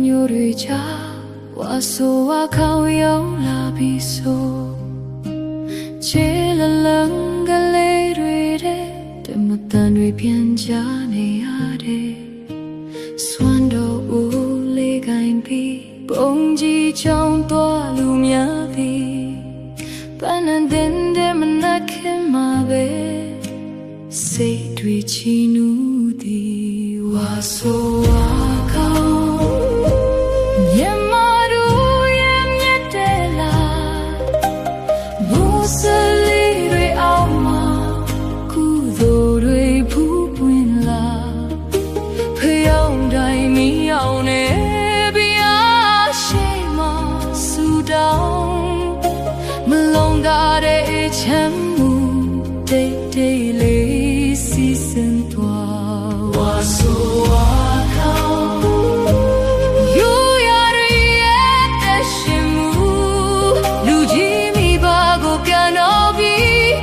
ညိုတွေချဝါဆိုဝါခေါင်ရောက်လာပြီဆိုချေလလန်ကလေးတွေတဲ့တမတန်တွေပြန်ကြနေရတယ်စွမ်းတော်ဦးလေးကိုင်းပြီးပုံကြီးချောင်းသွားလူများပြီးပန်းနန်တဲ့မနက်ခင်မှာပဲစိတ်တွေချီနူးသည်ဝါဆိုဝါခေါင်မလုံတာတဲ့ချမ်းမှုတိတ်တိတ်လေးစီစဉ်သွားဝါဆိုဝါခေါင်ယူရရဲ့တရှင်မှုလူကြီးမိဘကိုပြန်တော့ပြီး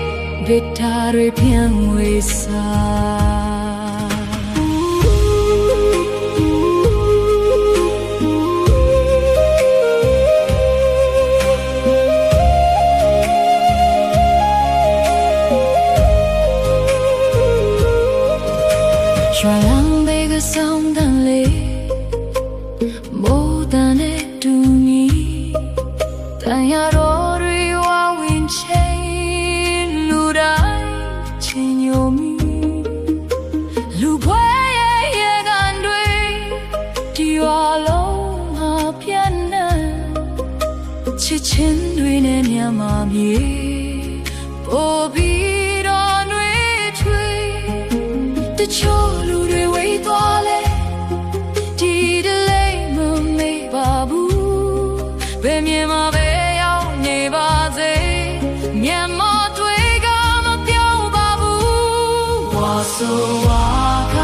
ဗစ်တာတွေပြန်ဝေစားရွာလမ်းဘေးကဆောင်တန်လေးမိုးတန်နဲ့တူညီတန်ရတော်တွေဝဝင်ချင်းလူတိုင်းချင်းညိုမီလူပွဲရဲ့ကန်တွေဒီရွာလုံးဟာပြန်နေချစ်ချင်းတွေနဲ့ညမှာမြေပို့ပြီးတော့နှွေးထွေးတချို့လူတွေဝေးသွားလဲဒီတလေးမမေ့ပါဘူးဘယ်မြင်မှာပဲရောက်နေပါစေမျက်မှောက်တွေကမပြောင်းပါဘူးဝါဆိုဝါက